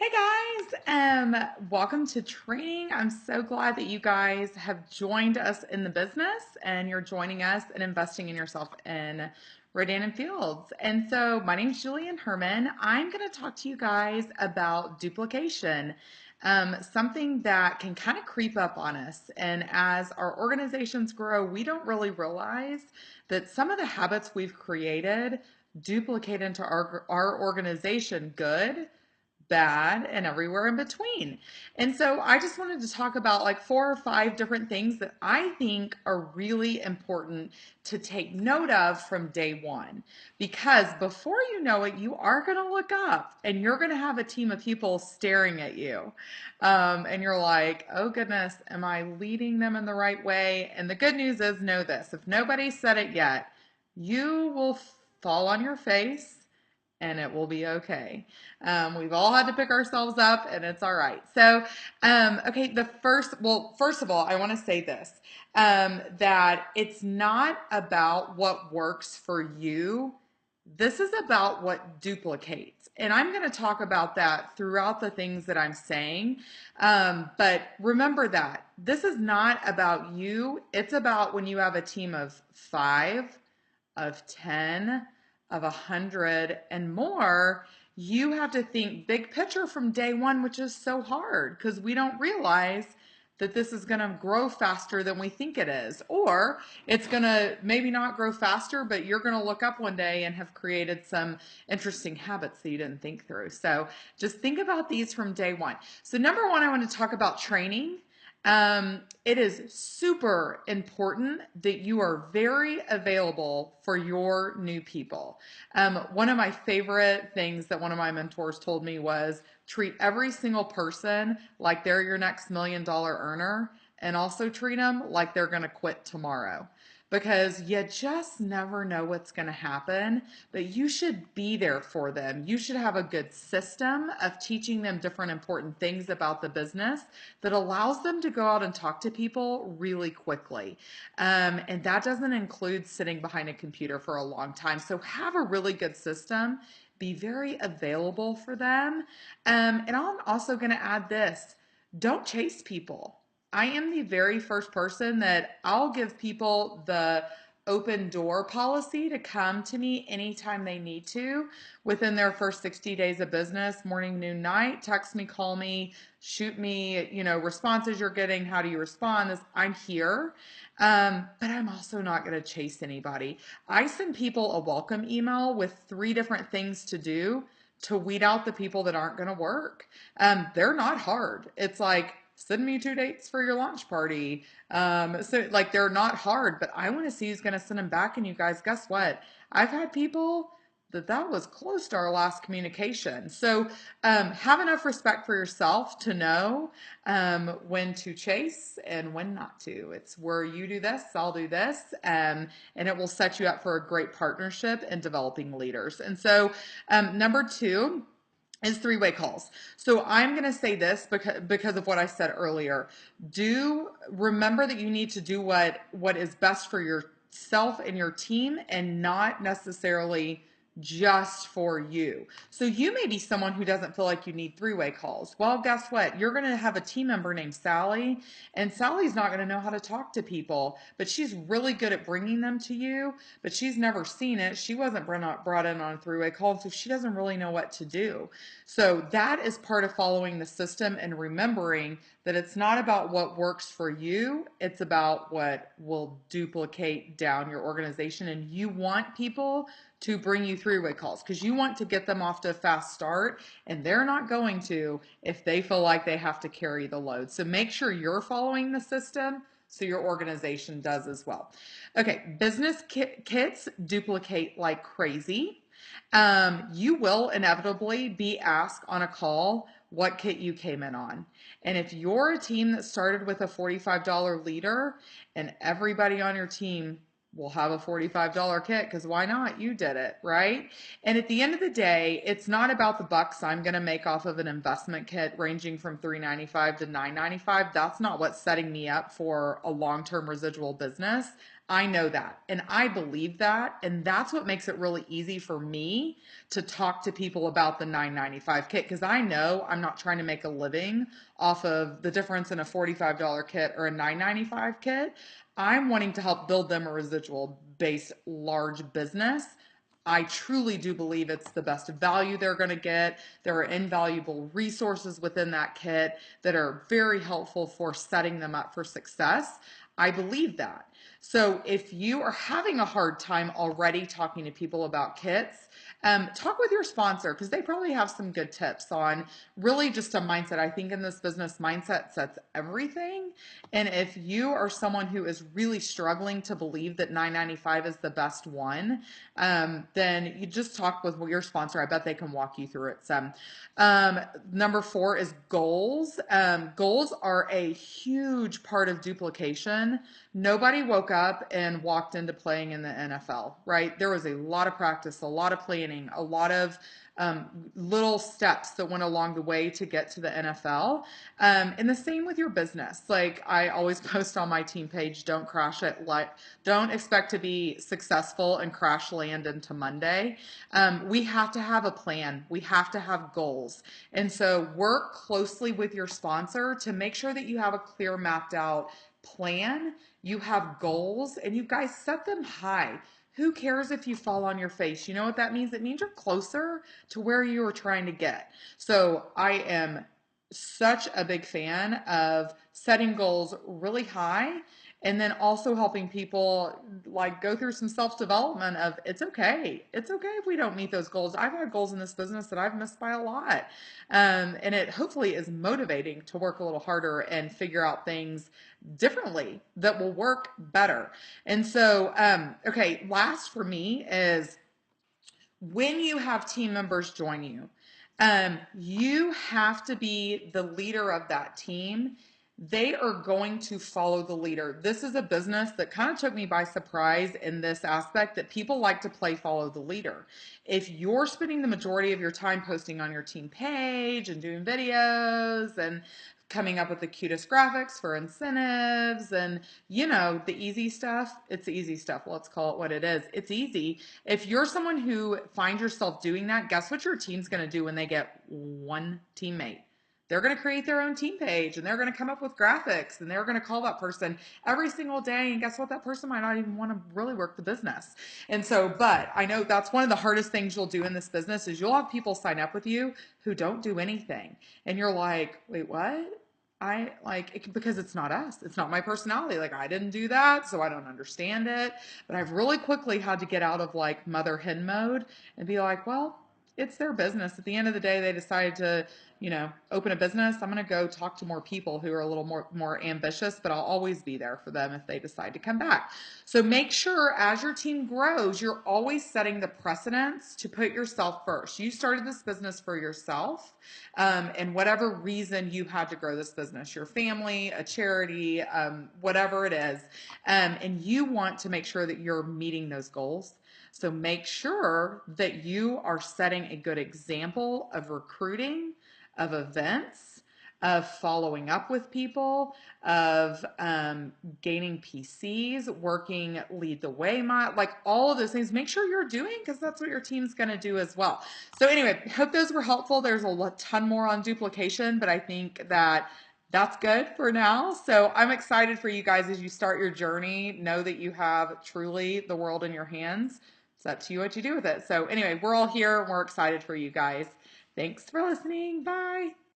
Hey guys, welcome to training. I'm so glad that you guys have joined us in the business and you're joining us and investing in yourself in Rodan and Fields. And so my name is Julian Herman. I'm going to talk to you guys about duplication, something that can kind of creep up on us. And as our organizations grow, we don't really realize that some of the habits we've created duplicate into our organization good, bad, and everywhere in between. And so I just wanted to talk about like 4 or 5 different things that I think are really important to take note of from day one. Because before you know it, you are going to look up and you're going to have a team of people staring at you. And you're like, oh goodness, am I leading them in the right way? And the good news is, know this: if nobody said it yet, you will fall on your face and it will be okay. We've all had to pick ourselves up and it's all right. So, okay, first of all, I want to say this, that it's not about what works for you. This is about what duplicates. And I'm going to talk about that throughout the things that I'm saying. But remember that this is not about you. It's about when you have a team of 5, of 10, of 100 and more, you have to think big picture from day one, which is so hard because we don't realize that this is going to grow faster than we think it is. Or it's going to maybe not grow faster, but you're going to look up one day and have created some interesting habits that you didn't think through. So just think about these from day one. So number one, I want to talk about training. It is super important that you are very available for your new people. One of my favorite things that one of my mentors told me was treat every single person like they're your next $1 million earner, and also treat them like they're going to quit tomorrow, because you just never know what's going to happen, but you should be there for them. You should have a good system of teaching them different important things about the business that allows them to go out and talk to people really quickly. And that doesn't include sitting behind a computer for a long time. So have a really good system. Be very available for them. And I'm also going to add this: don't chase people. I am the very first person that I'll give people the open door policy to come to me anytime they need to within their first 60 days of business, morning, noon, night. Text me, call me, shoot me, responses you're getting. How do you respond? I'm here. But I'm also not going to chase anybody. I send people a welcome email with 3 different things to do to weed out the people that aren't going to work. They're not hard. It's like, send me 2 dates for your launch party. So like, they're not hard, but I want to see who's going to send them back. And you guys, guess what? I've had people that was close to our last communication. So have enough respect for yourself to know when to chase and when not to. It's where you do this, I'll do this, and it will set you up for a great partnership in developing leaders. And so number 2 is 3-way calls. So I'm going to say this because of what I said earlier. Do remember that you need to do what is best for yourself and your team, and not necessarily just for you. So you may be someone who doesn't feel like you need 3-way calls. Well, guess what? You're going to have a team member named Sally, and Sally's not going to know how to talk to people, but she's really good at bringing them to you, but she's never seen it. She wasn't brought in on a 3-way call, so she doesn't really know what to do. So that is part of following the system and remembering that it's not about what works for you. It's about what will duplicate down your organization. And you want people to bring you 3-way calls because you want to get them off to a fast start, and they're not going to if they feel like they have to carry the load. So make sure you're following the system so your organization does as well. Okay, business kits duplicate like crazy. You will inevitably be asked on a call what kit you came in on. And if you're a team that started with a $45 leader, and everybody on your team will have a $45 kit, because why not? You did it, right? And at the end of the day, it's not about the bucks I'm going to make off of an investment kit ranging from $3.95 to $9.95. That's not what's setting me up for a long-term residual business. I know that and I believe that. And that's what makes it really easy for me to talk to people about the 995 kit because I know I'm not trying to make a living off of the difference in a $45 kit or a 995 kit. I'm wanting to help build them a residual based large business. I truly do believe it's the best value they're going to get. There are invaluable resources within that kit that are very helpful for setting them up for success. I believe that. So if you are having a hard time already talking to people about kits, talk with your sponsor because they probably have some good tips on really just a mindset. I think in this business, mindset sets everything. And if you are someone who is really struggling to believe that 995 is the best one, then you just talk with your sponsor. I bet they can walk you through it some. Number 4 is goals. Goals are a huge part of duplication. Nobody woke up and walked into playing in the NFL, right? There was a lot of practice, a lot of planning, a lot of little steps that went along the way to get to the NFL. And the same with your business. Like I always post on my team page, don't crash it. Like, don't expect to be successful and crash land into Monday. We have to have a plan. We have to have goals. And so work closely with your sponsor to make sure that you have a clear mapped out plan. You have goals and you guys set them high. Who cares if you fall on your face? You know what that means? It means you're closer to where you were trying to get. So I am such a big fan of setting goals really high and then also helping people like go through some self-development of it's okay if we don't meet those goals. I've had goals in this business that I've missed by a lot, and it hopefully is motivating to work a little harder and figure out things differently that will work better. And so okay, last for me is when you have team members join you, you have to be the leader of that team. They are going to follow the leader. This is a business that kind of took me by surprise in this aspect that people like to play follow the leader. If you're spending the majority of your time posting on your team page and doing videos and coming up with the cutest graphics for incentives and the easy stuff, it's the easy stuff. Let's call it what it is. It's easy. If you're someone who finds yourself doing that, guess what your team's going to do when they get one teammate? They're going to create their own team page and they're going to come up with graphics and they're going to call that person every single day. And guess what? That person might not even want to really work the business. And so, but I know that's one of the hardest things you'll do in this business is you'll have people sign up with you who don't do anything. And you're like, wait, what? I like it because it's not us. It's not my personality. Like I didn't do that, so I don't understand it. But I've really quickly had to get out of like mother hen mode and be like, well, it's their business. At the end of the day, they decided to, open a business. I'm going to go talk to more people who are a little more ambitious, but I'll always be there for them if they decide to come back. So make sure as your team grows, you're always setting the precedence to put yourself first. You started this business for yourself, and whatever reason you had to grow this business, your family, a charity, whatever it is, and you want to make sure that you're meeting those goals. So make sure that you are setting a good example of recruiting, of events, of following up with people, of gaining PCs, working lead the way, like all of those things. Make sure you're doing because that's what your team's going to do as well. So anyway, hope those were helpful. There's a ton more on duplication, but I think that's good for now. So I'm excited for you guys as you start your journey. Know that you have truly the world in your hands. It's up to you what you do with it. So anyway, we're all here and we're excited for you guys. Thanks for listening. Bye.